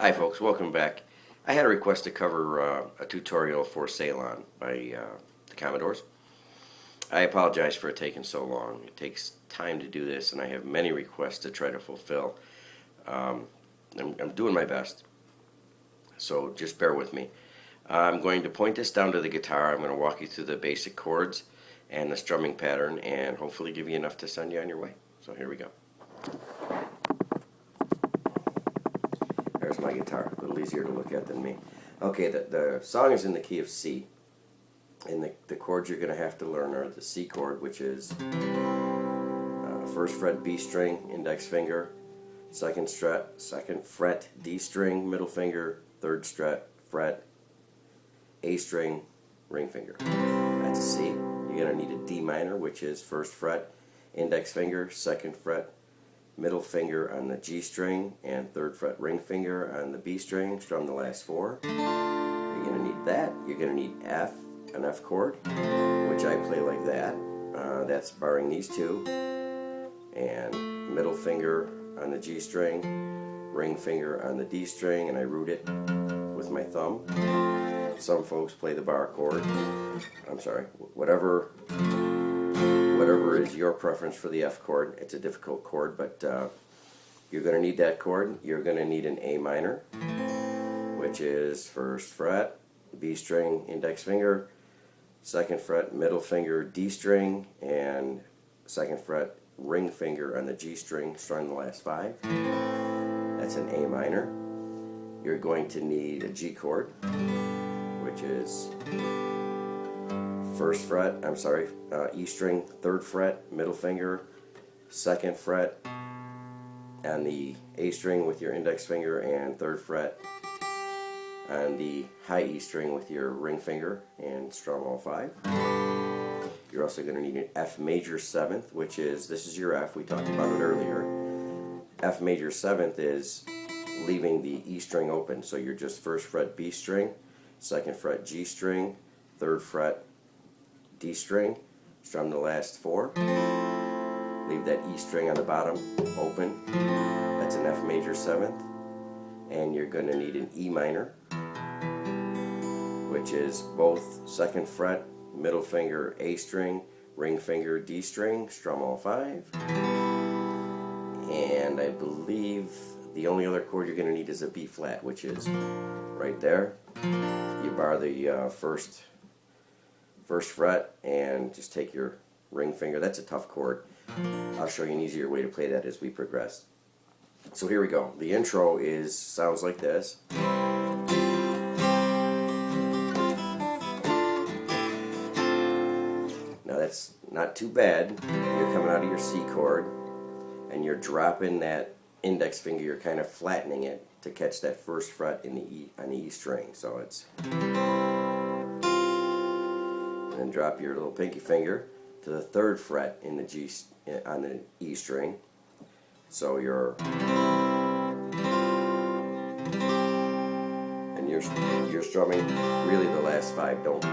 Hi folks, welcome back. I had a request to cover a tutorial for Ceylon by the Commodores. I apologize for it taking so long. It takes time to do this and I have many requests to try to fulfill. I'm doing my best, so just bear with me. I'm going to point this down to the guitar. I'm going to walk you through the basic chords and the strumming pattern and hopefully give you enough to send you on your way. So here we go. There's my guitar, a little easier to look at than me. Okay, the song is in the key of C. And the chords you're going to have to learn are the C chord, which is first fret B string, index finger, second fret D string, middle finger, third fret A string, ring finger. That's a C. You're going to need a D minor, which is first fret, index finger, second fret, middle finger on the G string, and third fret ring finger on the B string. Strum the last four. You're going to need that. You're going to need F, an F chord, which I play like that. That's barring these two. And middle finger on the G string, ring finger on the D string, and I root it with my thumb. Some folks play the bar chord. I'm sorry, whatever is your preference for the F chord. It's a difficult chord, but you're going to need that chord. You're going to need an A minor, which is first fret, B string, index finger, second fret, middle finger, D string, and second fret, ring finger on the G string. Strum the last five. That's an A minor. You're going to need a G chord, which is E string, third fret, middle finger, second fret on the A string with your index finger, and third fret on the high E string with your ring finger, and strum all five. You're also going to need an F major seventh, which is, this is your F, we talked about it earlier. F major seventh is leaving the E string open, so you're just first fret B string, second fret G string, third fret D string, strum the last four, leave that E string on the bottom open. That's an F major seventh. And you're going to need an E minor, which is both second fret, middle finger, A string, ring finger, D string, strum all five. And I believe the only other chord you're going to need is a B flat, which is right there. You bar the first fret and just take your ring finger. That's a tough chord. I'll show you an easier way to play that as we progress. So here we go. The intro sounds like this. Now that's not too bad. You're coming out of your C chord and you're dropping that index finger. You're kind of flattening it to catch that first fret on the E string. So it's, and then drop your little pinky finger to the third fret in the on the E string. So you're strumming really the last five. Don't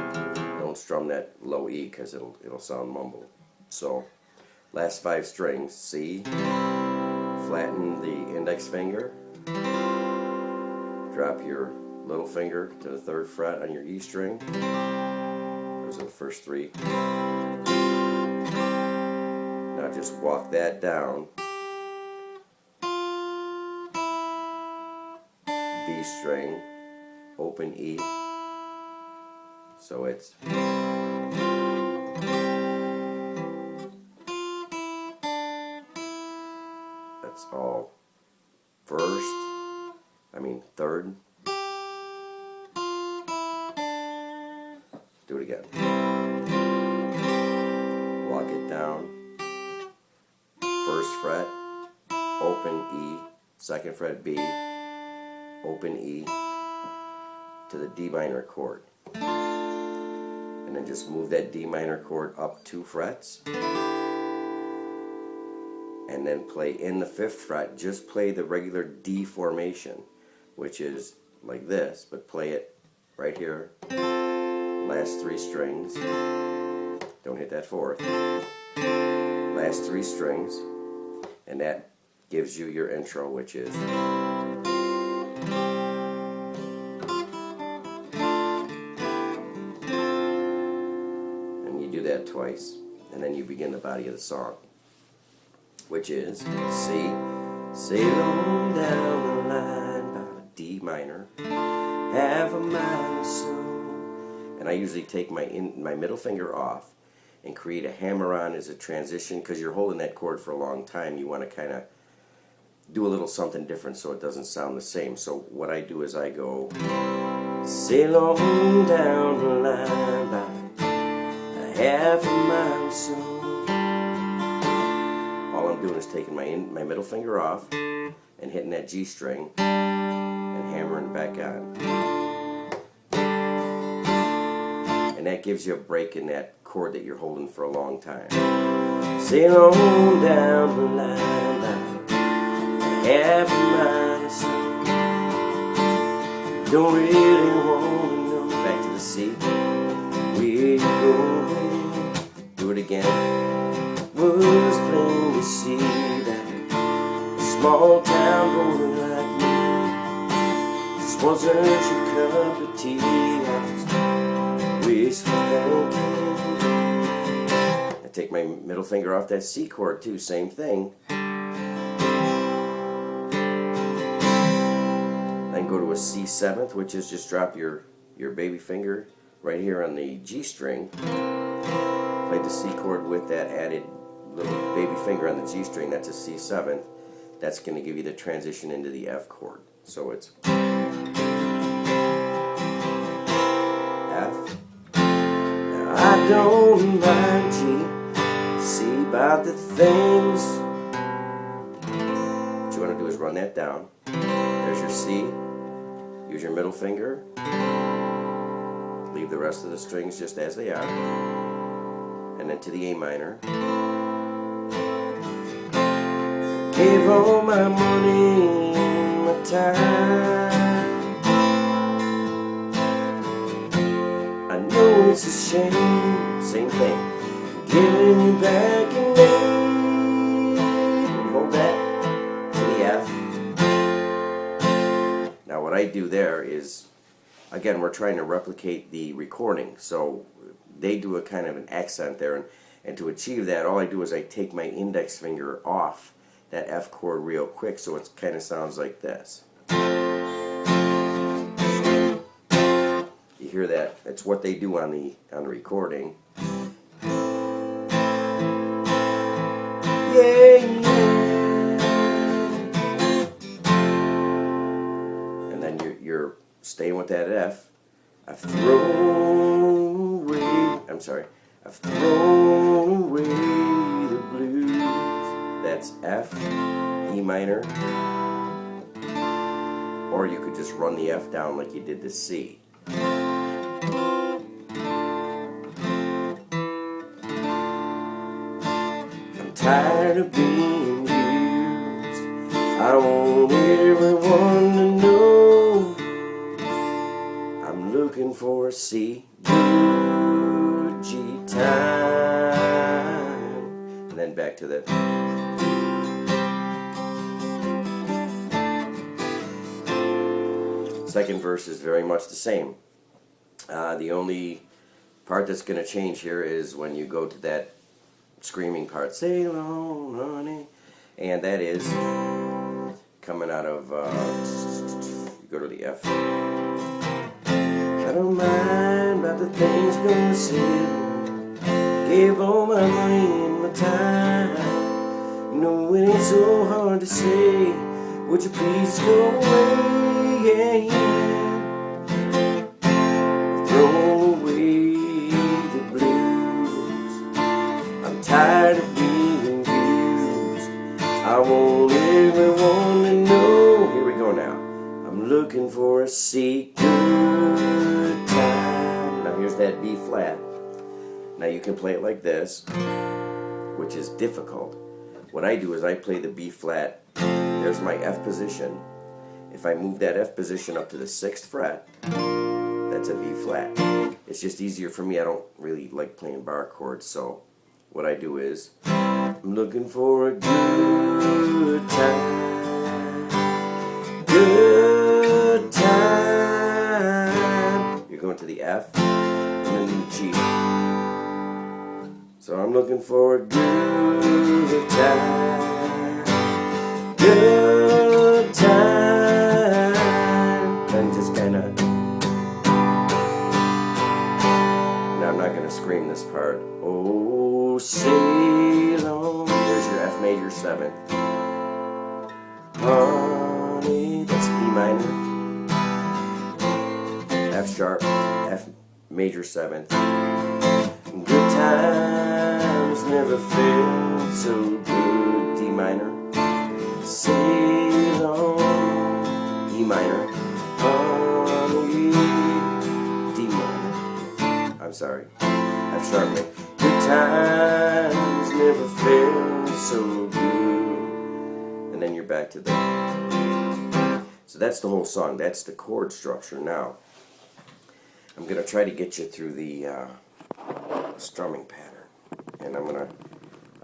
strum that low E because it'll sound mumbled. So last five strings, C, flatten the index finger, drop your little finger to the third fret on your E string. Those are the first three. Now just walk that down. B string, open E. So it's that's all third. Do it again. Walk it down. First fret, open E, second fret B, open E to the D minor chord. And then just move that D minor chord up 2 frets. And then play in the 5th fret, just play the regular D formation, which is like this, but play it right here. Last 3 strings. Don't hit that 4th. Last 3 strings. And that gives you your intro, which is And you do that twice, and then you begin the body of the song, which is C. Sail on down the line by D minor, half a mile or so. And I usually take my middle finger off and create a hammer-on as a transition, because you're holding that chord for a long time. You want to kind of do a little something different so it doesn't sound the same. So what I do is I go, sail on down the line by a half a mile or so. All I'm doing is taking my middle finger off and hitting that G string and hammering back on. And that gives you a break in that chord that you're holding for a long time. Sail on down the line by half a mile or so. Don't really want to know. Back to the C. Where you going? Do it again. Was plain to see that a small town boy like me just wasn't your cup of tea. I was wishful thinking. I take my middle finger off that C chord too, same thing. Then go to a C7th, which is just drop your baby finger right here on the G string. Play the C chord with that added little baby finger on the G string. That's a C7th. That's going to give you the transition into the F chord. So it's F. Now I don't mind G. See about the things. What you want to do is run that down. There's your C. Use your middle finger. Leave the rest of the strings just as they are. And then to the A minor. Gave all my money and my time. I know it's a shame. Same thing. Giving you back in May. Hold that to the F. Now what I do there is, again, we're trying to replicate the recording, so they do a kind of an accent there, and to achieve that, all I do is I take my index finger off that F chord real quick, so it kind of sounds like this. You hear that? That's what they do on the recording. Yeah, yeah. And then you're staying with that F. I've thrown away. I'm sorry. I've thrown away the blues. That's F, E minor. Or you could just run the F down like you did the C. I'm tired of being used. I want everyone to know I'm looking for a C, good G time. And then back to the second verse is very much the same. The only part that's going to change here is when you go to that screaming part, sail on, honey, and that is coming out of, you go to the F. I don't mind about the things gonna sail. Gave all my money and my time. You know it ain't so hard to say. Would you please go away? Yeah, yeah. Throw away the blues. I'm tired of being used. I want everyone to know. Here we go now. I'm looking for a C good time. Now here's that B flat. Now you can play it like this, which is difficult. What I do is I play the B flat. There's my F position. If I move that F position up to the 6th fret, that's a B flat. It's just easier for me. I don't really like playing bar chords, so what I do is I'm looking for a good time. Good I'm looking for a good time, good time. And just kind of, now I'm not going to scream this part. Oh, sail on. There's your F major 7th. Honey, that's E minor. F sharp, F major 7th. Good times never felt so good. D minor. Sail on. E minor. Honey, D minor. I'm sorry. F sharp. Good times never felt so good. And then you're back to the. So that's the whole song. That's the chord structure. Now, I'm going to try to get you through the strumming pattern. And I'm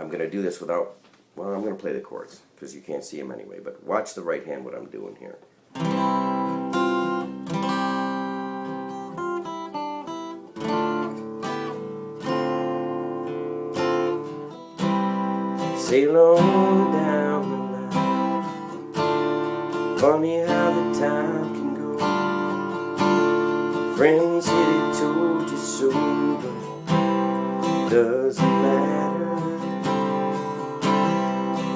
gonna do this without, well, I'm going to play the chords because you can't see them anyway. But watch the right hand what I'm doing here. Sail on down the line. Funny how the time can go. Friends say they told you so, but it doesn't matter.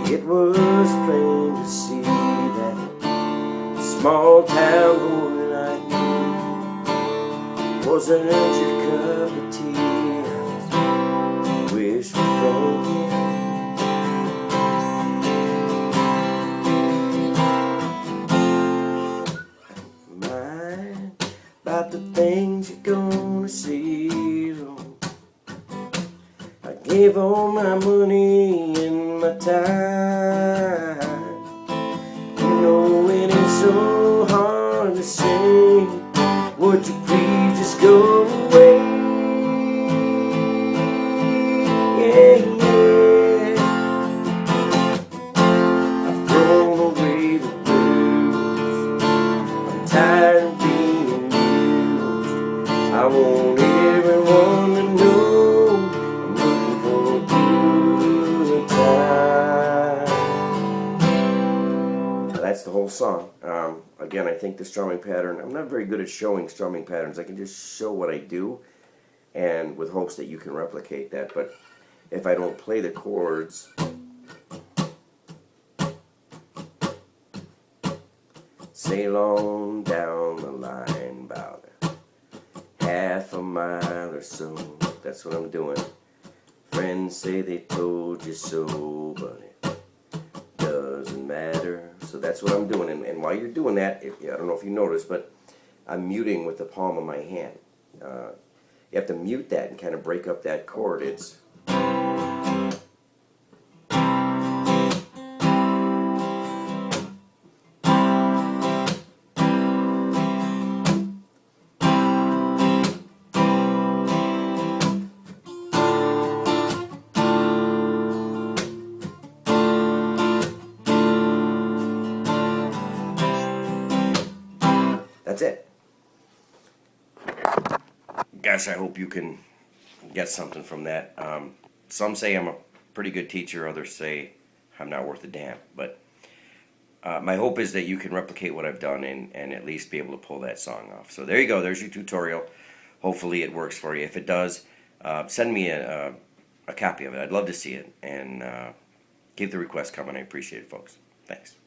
It was plain to see that small town boy like me wasn't your cup of tea. I was wishful thinking. About the things you're gonna see. I gave all my money and my time. You know it ain't so hard to say. Would you please just go away? Yeah, yeah. I've thrown away the blues. I'm tired of being. I want everyone to know I'm looking for a good time. That's the whole song. Again, I think the strumming pattern, I'm not very good at showing strumming patterns. I can just show what I do and with hopes that you can replicate that. But if I don't play the chords, sail on down the line about half a mile or so. That's what I'm doing. Friends say they told you so, but it doesn't matter. So that's what I'm doing. And while you're doing that, I don't know if you noticed, but I'm muting with the palm of my hand. You have to mute that and kind of break up that chord. It's that's it. Gosh, I hope you can get something from that. Some say I'm a pretty good teacher, others say I'm not worth a damn. But my hope is that you can replicate what I've done and at least be able to pull that song off. So there you go, there's your tutorial. Hopefully it works for you. If it does, send me a copy of it. I'd love to see it. And keep the requests coming. I appreciate it, folks. Thanks.